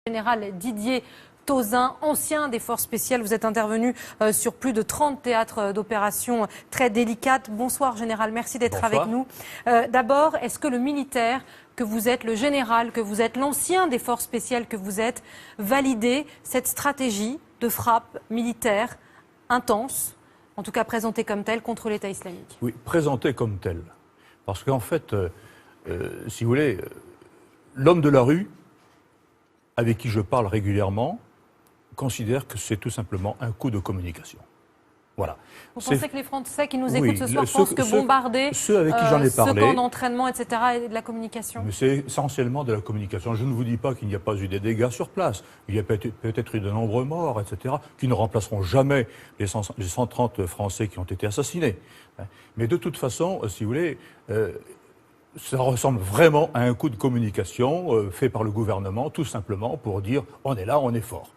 Général Didier Tauzin, ancien des forces spéciales, vous êtes intervenu sur plus de 30 théâtres d'opérations très délicates. Bonsoir Général, merci d'être avec nous. D'abord, est-ce que le militaire que vous êtes, le général que vous êtes, l'ancien des forces spéciales que vous êtes, validez cette stratégie de frappe militaire intense, en tout cas présentée comme telle, contre l'État islamique? Oui, présentée comme telle. Parce qu'en fait, si vous voulez, l'homme de la rue, avec qui je parle régulièrement, considère que c'est tout simplement un coup de communication. Voilà. Vous pensez que les Français qui nous écoutent ce soir pensent que bombarder ceux avec qui j'en ai parlé, ce camp d'entraînement, etc., est de la communication? Mais c'est essentiellement de la communication. Je ne vous dis pas qu'il n'y a pas eu des dégâts sur place. Il y a peut-être eu de nombreux morts, etc., qui ne remplaceront jamais les 130 Français qui ont été assassinés. Mais de toute façon, si vous voulez, ça ressemble vraiment à un coup de communication fait par le gouvernement, tout simplement pour dire on est là, on est fort.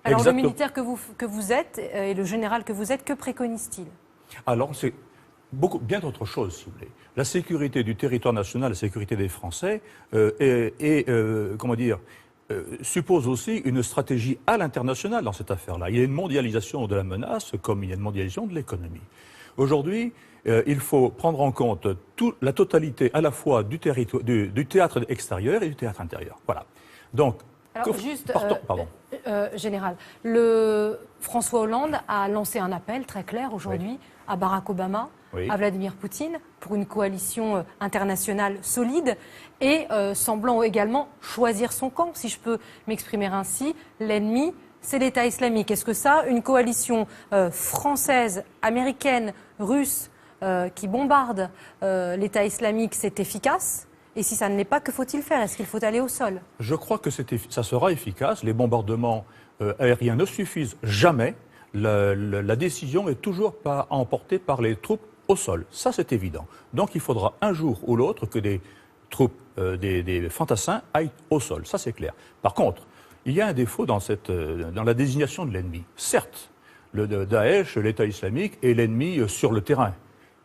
Alors le militaire que vous êtes et le général que vous êtes, que préconise-t-il? Alors c'est bien d'autres choses, si vous voulez. La sécurité du territoire national, la sécurité des Français suppose aussi une stratégie à l'international dans cette affaire-là. Il y a une mondialisation de la menace comme il y a une mondialisation de l'économie. Aujourd'hui, il faut prendre en compte la totalité à la fois du théâtre extérieur et du théâtre intérieur. Voilà. Donc, alors, Général, François Hollande a lancé un appel très clair aujourd'hui à Barack Obama, à Vladimir Poutine, pour une coalition internationale solide et semblant également choisir son camp, si je peux m'exprimer ainsi. L'ennemi, c'est l'État islamique. Est-ce que ça, une coalition française, américaine, russe qui bombarde l'État islamique, c'est efficace? Et si ça ne l'est pas, que faut-il faire? Est-ce qu'il faut aller au sol? Je crois que ça sera efficace. Les bombardements aériens ne suffisent jamais. La décision est toujours pas emportée par les troupes au sol. Ça, c'est évident. Donc, il faudra un jour ou l'autre que des troupes, des fantassins aillent au sol. Ça, c'est clair. Par contre, il y a un défaut dans la désignation de l'ennemi. Certes, le Daesh, l'État islamique, est l'ennemi sur le terrain.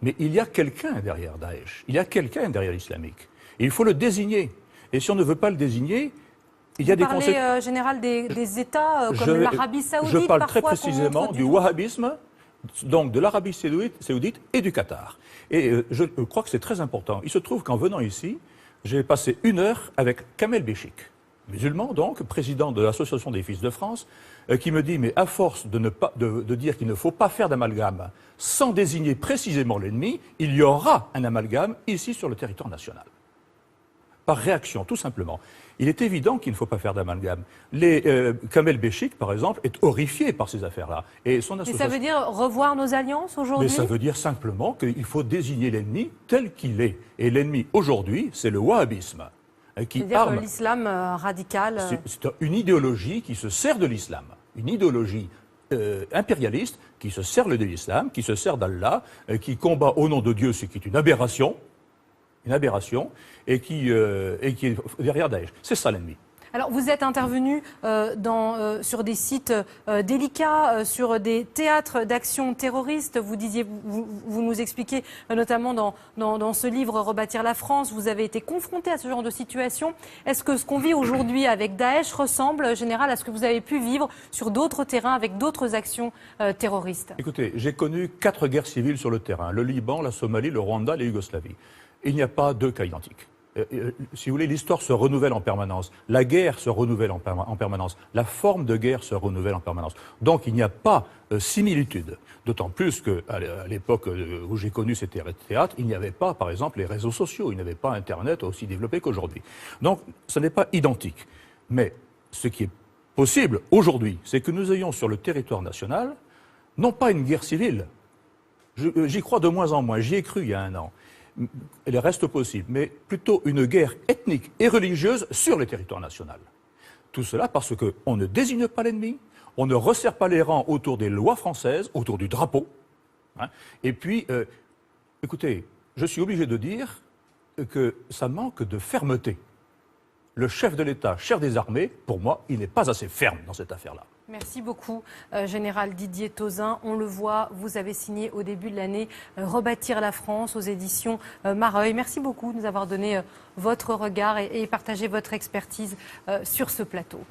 Mais il y a quelqu'un derrière Daesh. Il y a quelqu'un derrière l'islamique. Et il faut le désigner. Et si on ne veut pas le désigner, il y a des conséquences. Vous parlez, Général, des États comme l'Arabie Saoudite? Je parle très précisément du wahhabisme, donc de l'Arabie Saoudite et du Qatar. Et je crois que c'est très important. Il se trouve qu'en venant ici, j'ai passé 1 heure avec Kamel Béchik, musulman donc, président de l'Association des Fils de France, qui me dit, mais à force de dire qu'il ne faut pas faire d'amalgame sans désigner précisément l'ennemi, il y aura un amalgame ici sur le territoire national. Par réaction, tout simplement. Il est évident qu'il ne faut pas faire d'amalgame. Kamel Béchik, par exemple, est horrifié par ces affaires-là. Et son association... Mais ça veut dire revoir nos alliances aujourd'hui? Mais ça veut dire simplement qu'il faut désigner l'ennemi tel qu'il est. Et l'ennemi, aujourd'hui, c'est le wahhabisme. C'est-à-dire l'islam radical... C'est une idéologie qui se sert de l'islam. Une idéologie impérialiste qui se sert de l'islam, qui se sert d'Allah, qui combat au nom de Dieu, ce qui est une aberration, et qui est derrière Daesh. C'est ça l'ennemi. Alors vous êtes intervenu sur des sites délicats, sur des théâtres d'action terroristes. Vous nous expliquez notamment dans ce livre Rebâtir la France, vous avez été confronté à ce genre de situation. Est-ce que ce qu'on vit aujourd'hui avec Daesh ressemble, Général, à ce que vous avez pu vivre sur d'autres terrains avec d'autres actions terroristes? Écoutez, j'ai connu 4 guerres civiles sur le terrain, le Liban, la Somalie, le Rwanda, la Yougoslavie. Il n'y a pas 2 cas identiques. Si vous voulez, l'histoire se renouvelle en permanence. La guerre se renouvelle en permanence. La forme de guerre se renouvelle en permanence. Donc il n'y a pas similitude. D'autant plus qu'à l'époque où j'ai connu ces théâtres, il n'y avait pas, par exemple, les réseaux sociaux. Il n'y avait pas Internet aussi développé qu'aujourd'hui. Donc ce n'est pas identique. Mais ce qui est possible aujourd'hui, c'est que nous ayons sur le territoire national, non pas une guerre civile. J'y crois de moins en moins. J'y ai cru il y a 1 an. Elle reste possible, mais plutôt une guerre ethnique et religieuse sur le territoire national. Tout cela parce qu'on ne désigne pas l'ennemi, on ne resserre pas les rangs autour des lois françaises, autour du drapeau. Et puis, écoutez, je suis obligé de dire que ça manque de fermeté. Le chef de l'État, chef des armées, pour moi, il n'est pas assez ferme dans cette affaire-là. Merci beaucoup, Général Didier Tauzin. On le voit, vous avez signé au début de l'année Rebâtir la France aux éditions Mareuil. Merci beaucoup de nous avoir donné votre regard et partagé votre expertise sur ce plateau.